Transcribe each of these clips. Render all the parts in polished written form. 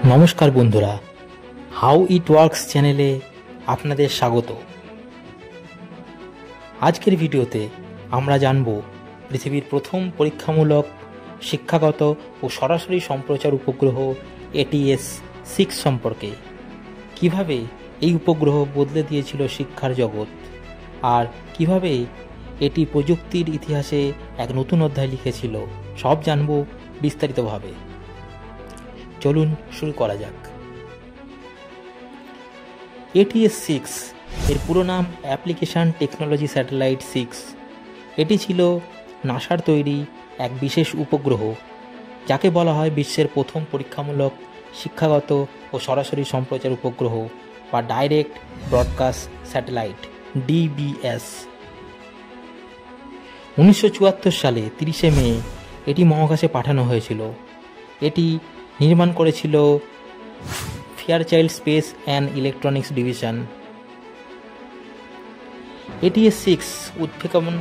নমস্কার বন্ধুরা, how it works চ্যানেলে আপনাদের স্বাগত। আজকের ভিডিওতে আমরা জানব পৃথিবীর প্রথম পরীক্ষামূলক শিক্ষাগত ও সরাসরি সম্প্রচার উপগ্রহ ATS-6 সম্পর্কে। কিভাবে এই উপগ্রহ বদলে দিয়েছিল শিক্ষার জগৎ, আর কিভাবে এটি প্রযুক্তির ইতিহাসে এক নতুন অধ্যায় লিখেছিল, সব জানব বিস্তারিতভাবে। চলুন শুরু করা যাক। ATS-6 এর পুরো নাম অ্যাপ্লিকেশন টেকনোলজি স্যাটেলাইট 6। এটি ছিল নাসার তৈরি এক বিশেষ উপগ্রহ, যাকে বলা হয় বিশ্বের প্রথম পরীক্ষামূলক শিক্ষাগত ও সরাসরি সম্প্রচার উপগ্রহ বা ডাইরেক্ট ব্রডকাস্ট স্যাটেলাইট DBS। 1974 সালে 30শে মে এটি মহাকাশে পাঠানো হয়েছিল। এটি নির্মাণ করেছিল Fairchild space and electronics division. ATS-6 উৎক্ষেপণ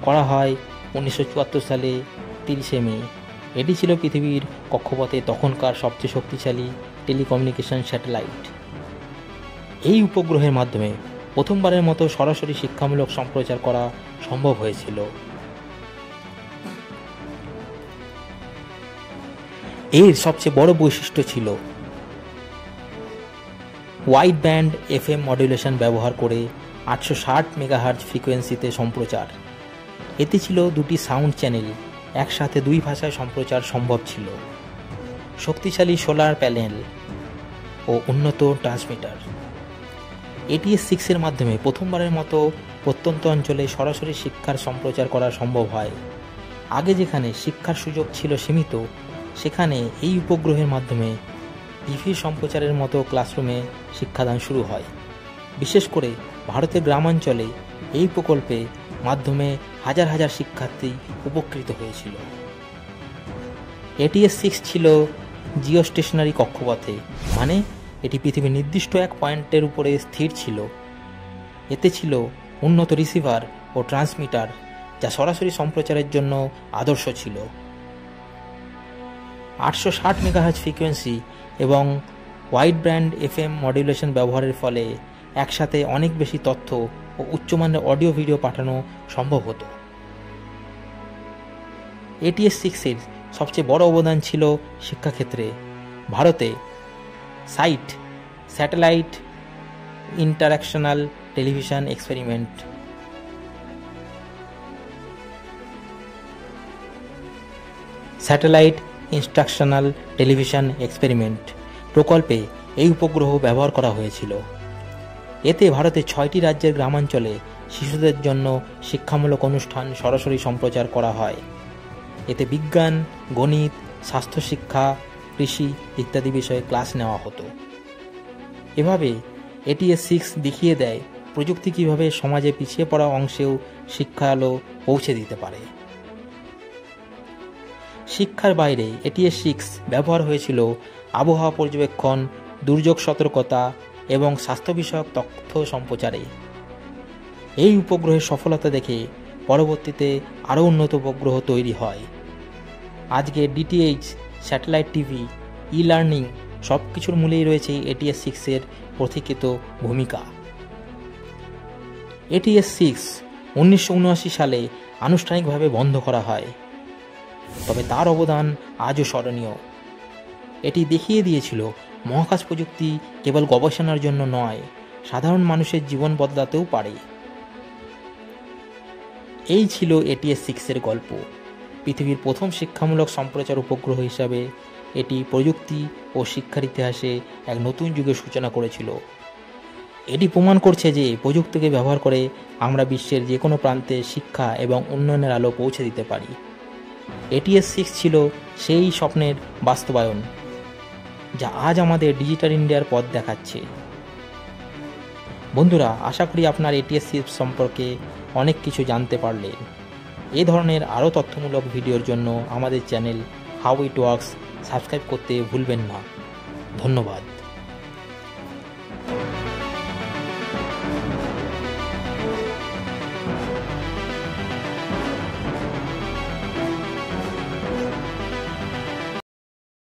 করা হয় 1974 সালে 30শে মে। এটি ছিল পৃথিবীর কক্ষপথে তখনকার সবচেয়ে শক্তিশালী টেলিকমিউনিকেশন স্যাটেলাইট। এই উপগ্রহের মাধ্যমে প্রথমবারের মতো সরাসরি শিক্ষামূলক সম্প্রচার করা সম্ভব হয়েছিল। এর সবচেয়ে বড় বৈশিষ্ট্য ছিল ওয়াইড ব্যান্ড FM মডুলেশন ব্যবহার করে 860 মেগাহার্জ ফ্রিকোয়েন্সিতে সম্প্রচার। এতে ছিল দুটি সাউন্ড চ্যানেল, একসাথে দুই ভাষায় সম্প্রচার সম্ভব ছিল, শক্তিশালী সোলার প্যানেল ও উন্নত ট্রান্সমিটার। ATS-6 এর মাধ্যমে প্রথমবারের মতো প্রত্যন্ত অঞ্চলে সরাসরি শিক্ষার সম্প্রচার করা সম্ভব হয়। আগে যেখানে শিক্ষার সুযোগ ছিল সীমিত, সেখানে এই উপগ্রহের মাধ্যমে টিভি সম্প্রচারের মতো ক্লাসরুমে শিক্ষাদান শুরু হয়। বিশেষ করে ভারতের গ্রামাঞ্চলে এই প্রকল্পে মাধ্যমে হাজার হাজার শিক্ষার্থী উপকৃত হয়েছিল। ATS-6 ছিল জিওস্টেশনারি কক্ষপথে, মানে এটি পৃথিবীর নির্দিষ্ট এক পয়েন্টের উপরে স্থির ছিল। এতে ছিল উন্নত রিসিভার ও ট্রান্সমিটার, যা সরাসরি সম্প্রচারের জন্য আদর্শ ছিল। 860 মেগাহার্জ ফ্রিকোয়েন্সি এবং ওয়াইড ব্যান্ড FM মডুলেশন ব্যবহারের ফলে একসাথে অনেক বেশি তথ্য ও উচ্চমানের অডিও ভিডিও পাঠানো সম্ভব হতো। ATS-6 এর সবচেয়ে বড় অবদান ছিল শিক্ষাক্ষেত্রে। ভারতে SITE satellite interactional television experiment satellite instructional television experiment প্রকল্পে এই উপগ্রহ ব্যবহার করা হয়েছিল। এতে ভারতের 6টি রাজ্যের গ্রামাঞ্চলে শিশুদের জন্য শিক্ষামূলক অনুষ্ঠান সরাসরি সম্প্রচার করা হয়। এতে বিজ্ঞান, গণিত, স্বাস্থ্য শিক্ষা, কৃষি ইত্যাদি বিষয়ে ক্লাস নেওয়া হতো। এভাবে ATS-6 দেখিয়ে দেয় প্রযুক্তি কীভাবে সমাজে পিছিয়ে পড়া অংশেও শিক্ষা আলো পৌঁছে দিতে পারে। শিক্ষার বাইরে ATS-6 ব্যবহার হয়েছিল আবহাওয়া পর্যবেক্ষণ, দুর্যোগ সতর্কতা এবং স্বাস্থ্য বিষয়ক তথ্য সম্প্রচারে। এই উপগ্রহের সফলতা দেখে পরবর্তীতে আরও উন্নত উপগ্রহ তৈরি হয়। আজকে DTH, স্যাটেলাইট টিভি, ই-লার্নিং সব কিছুর মূলেই রয়েছে ATS-6 এর প্রতীকিত ভূমিকা। ATS-6 1979 সালে আনুষ্ঠানিকভাবে বন্ধ করা হয়, তবে তার অবদান আজও স্মরণীয়। এটি দেখিয়ে দিয়েছিল মহাকাশ প্রযুক্তি কেবল গবেষণার জন্য নয়, সাধারণ মানুষের জীবন বদলাতেও পারে। এই ছিল ATS-6 এর গল্প। পৃথিবীর প্রথম শিক্ষামূলক সম্প্রচার উপগ্রহ হিসাবে এটি প্রযুক্তি ও শিক্ষার ইতিহাসে এক নতুন যুগের সূচনা করেছিল। এটি প্রমাণ করছে যে প্রযুক্তিকে ব্যবহার করে আমরা বিশ্বের যে কোনো প্রান্তে শিক্ষা এবং উন্নয়নের আলো পৌঁছে দিতে পারি। ATS-6 ছিল সেই স্বপ্নের বাস্তবায়ন, যা আজ আমাদের ডিজিটাল ইন্ডিয়ার পথ দেখাচ্ছে। বন্ধুরা, আশা করি আপনার ATS-6 সম্পর্কে অনেক কিছু জানতে পারলেন। এই ধরনের আরও তথ্যমূলক ভিডিওর জন্য আমাদের channel how it works subscribe করতে ভুলবেন না। ধন্যবাদ।